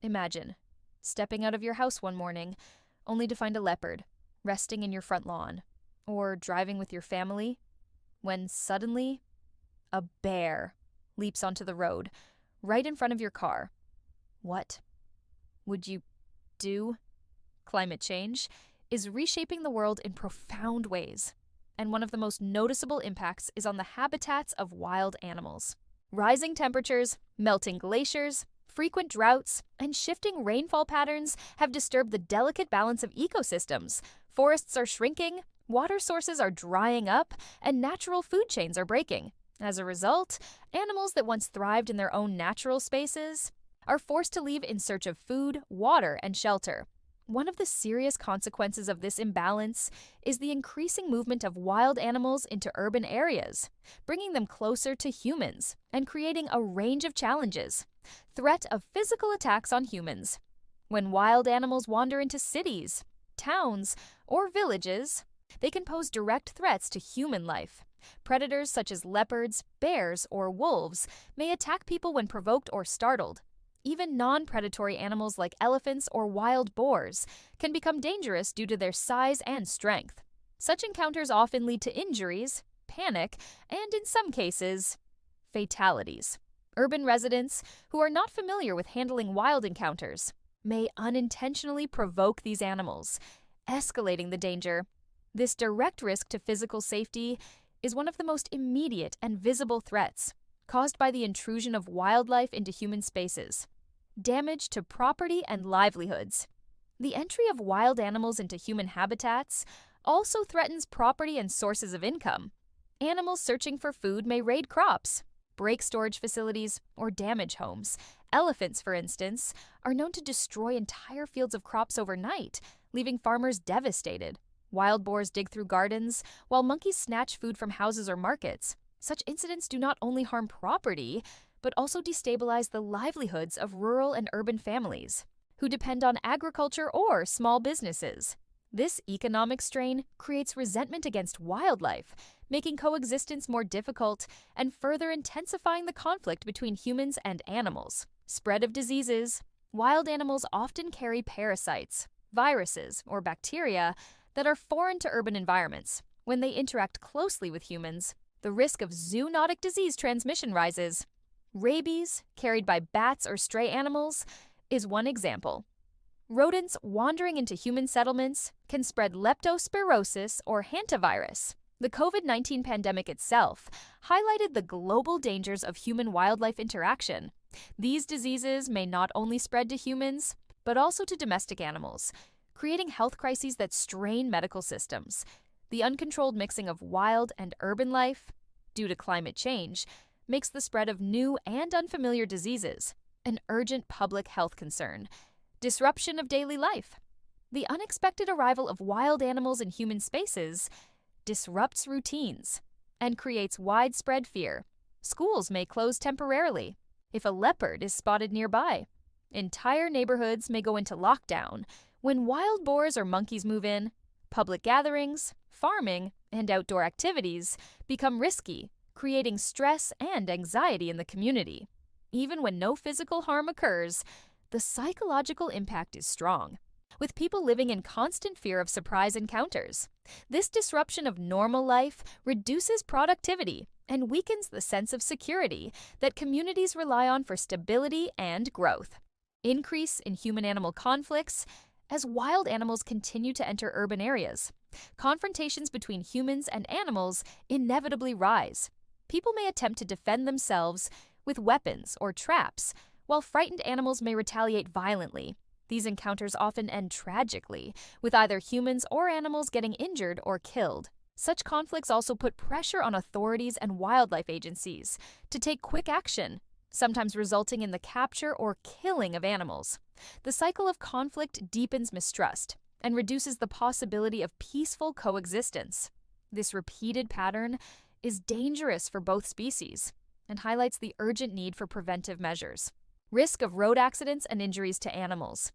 Imagine stepping out of your house one morning only to find a leopard resting in your front lawn, or driving with your family when suddenly a bear leaps onto the road right in front of your car. What would you do? Climate change is reshaping the world in profound ways, and one of the most noticeable impacts is on the habitats of wild animals. Rising temperatures, melting glaciers, frequent droughts, and shifting rainfall patterns have disturbed the delicate balance of ecosystems. Forests are shrinking, water sources are drying up, and natural food chains are breaking. As a result, animals that once thrived in their own natural spaces are forced to leave in search of food, water, and shelter. One of the serious consequences of this imbalance is the increasing movement of wild animals into urban areas, bringing them closer to humans and creating a range of challenges. Threat of physical attacks on humans. When wild animals wander into cities, towns, or villages, they can pose direct threats to human life. Predators such as leopards, bears, or wolves may attack people when provoked or startled. Even non-predatory animals like elephants or wild boars can become dangerous due to their size and strength. Such encounters often lead to injuries, panic, and in some cases, fatalities. Urban residents who are not familiar with handling wild encounters may unintentionally provoke these animals, escalating the danger. This direct risk to physical safety is one of the most immediate and visible threats caused by the intrusion of wildlife into human spaces. Damage to property and livelihoods. The entry of wild animals into human habitats also threatens property and sources of income. Animals searching for food may raid crops, break storage facilities, or damage homes. Elephants, for instance, are known to destroy entire fields of crops overnight, leaving farmers devastated. Wild boars dig through gardens, while monkeys snatch food from houses or markets. Such incidents do not only harm property, but also destabilize the livelihoods of rural and urban families who depend on agriculture or small businesses. This economic strain creates resentment against wildlife, making coexistence more difficult and further intensifying the conflict between humans and animals. Spread of diseases. Wild animals often carry parasites, viruses, or bacteria that are foreign to urban environments. When they interact closely with humans, the risk of zoonotic disease transmission rises. Rabies, carried by bats or stray animals, is one example. Rodents wandering into human settlements can spread leptospirosis or hantavirus. The COVID-19 pandemic itself highlighted the global dangers of human-wildlife interaction. These diseases may not only spread to humans, but also to domestic animals, creating health crises that strain medical systems. The uncontrolled mixing of wild and urban life, due to climate change, makes the spread of new and unfamiliar diseases an urgent public health concern. Disruption of daily life. The unexpected arrival of wild animals in human spaces disrupts routines and creates widespread fear. Schools may close temporarily if a leopard is spotted nearby. Entire neighborhoods may go into lockdown when wild boars or monkeys move in. Public gatherings, farming, and outdoor activities become risky, creating stress and anxiety in the community. Even when no physical harm occurs, the psychological impact is strong, with people living in constant fear of surprise encounters. This disruption of normal life reduces productivity and weakens the sense of security that communities rely on for stability and growth. Increase in human-animal conflicts as wild animals continue to enter urban areas. Confrontations between humans and animals inevitably rise. People may attempt to defend themselves with weapons or traps, while frightened animals may retaliate violently. These encounters often end tragically, with either humans or animals getting injured or killed. Such conflicts also put pressure on authorities and wildlife agencies to take quick action, sometimes resulting in the capture or killing of animals. The cycle of conflict deepens mistrust and reduces the possibility of peaceful coexistence. This repeated pattern is dangerous for both species and highlights the urgent need for preventive measures. Risk of road accidents and injuries to animals.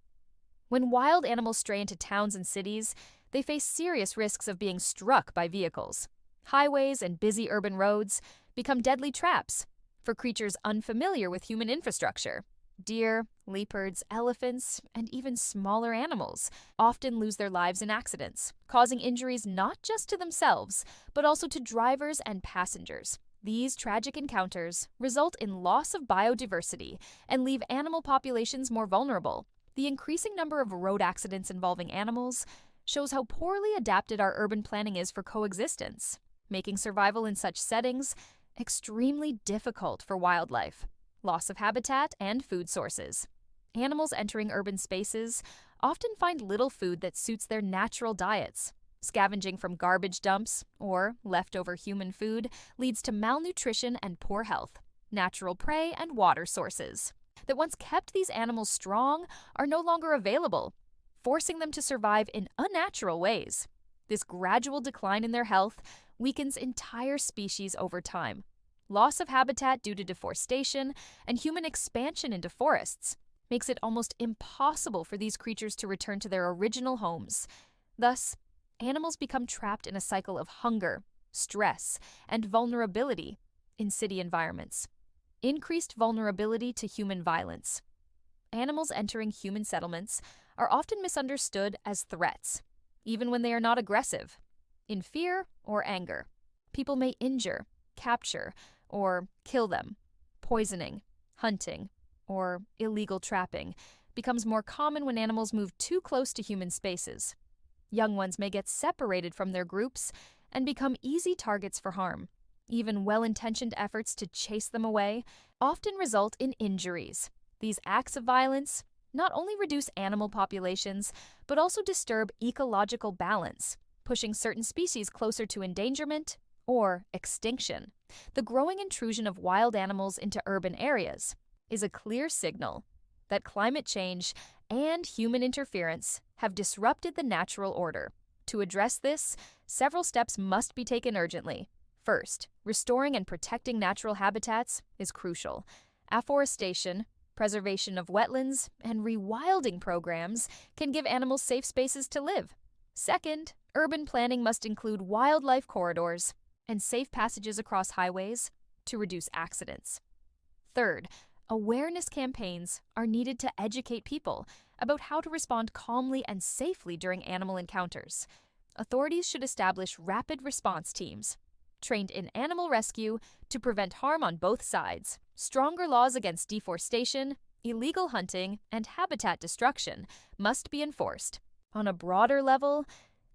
When wild animals stray into towns and cities, they face serious risks of being struck by vehicles. Highways and busy urban roads become deadly traps for creatures unfamiliar with human infrastructure. Deer, leopards, elephants, and even smaller animals often lose their lives in accidents, causing injuries not just to themselves, but also to drivers and passengers. These tragic encounters result in loss of biodiversity and leave animal populations more vulnerable. The increasing number of road accidents involving animals shows how poorly adapted our urban planning is for coexistence, making survival in such settings extremely difficult for wildlife. Loss of habitat and food sources. Animals entering urban spaces often find little food that suits their natural diets. Scavenging from garbage dumps or leftover human food leads to malnutrition and poor health. Natural prey and water sources that once kept these animals strong are no longer available, forcing them to survive in unnatural ways. This gradual decline in their health weakens entire species over time. Loss of habitat due to deforestation and human expansion into forests makes it almost impossible for these creatures to return to their original homes. Thus, animals become trapped in a cycle of hunger, stress, and vulnerability in city environments. Increased vulnerability to human violence. Animals entering human settlements are often misunderstood as threats, even when they are not aggressive. In fear or anger, people may injure, capture, or kill them. Poisoning, hunting, or illegal trapping becomes more common when animals move too close to human spaces. Young ones may get separated from their groups and become easy targets for harm. Even well-intentioned efforts to chase them away often result in injuries. These acts of violence not only reduce animal populations, but also disturb ecological balance, pushing certain species closer to endangerment or extinction. The growing intrusion of wild animals into urban areas is a clear signal that climate change and human interference have disrupted the natural order. To address this, several steps must be taken urgently. First, restoring and protecting natural habitats is crucial. Afforestation, preservation of wetlands, and rewilding programs can give animals safe spaces to live. Second, urban planning must include wildlife corridors and safe passages across highways to reduce accidents. Third, awareness campaigns are needed to educate people about how to respond calmly and safely during animal encounters. Authorities should establish rapid response teams, trained in animal rescue to prevent harm on both sides. Stronger laws against deforestation, illegal hunting, and habitat destruction must be enforced. On a broader level,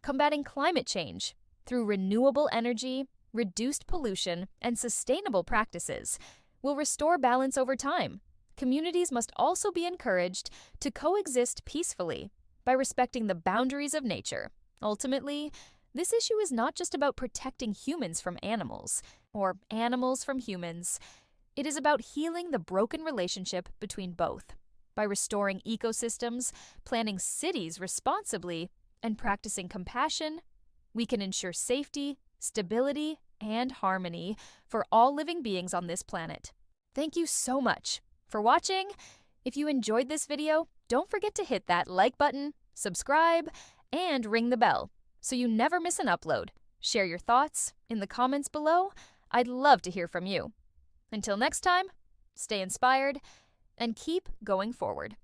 combating climate change through renewable energy, reduced pollution, and sustainable practices will restore balance over time. Communities must also be encouraged to coexist peacefully by respecting the boundaries of nature. Ultimately, this issue is not just about protecting humans from animals, or animals from humans. It is about healing the broken relationship between both. By restoring ecosystems, planning cities responsibly, and practicing compassion, we can ensure safety, stability, and harmony for all living beings on this planet. Thank you so much for watching. If you enjoyed this video, don't forget to hit that like button, subscribe, and ring the bell so you never miss an upload. Share your thoughts in the comments below. I'd love to hear from you. Until next time, stay inspired and keep going forward.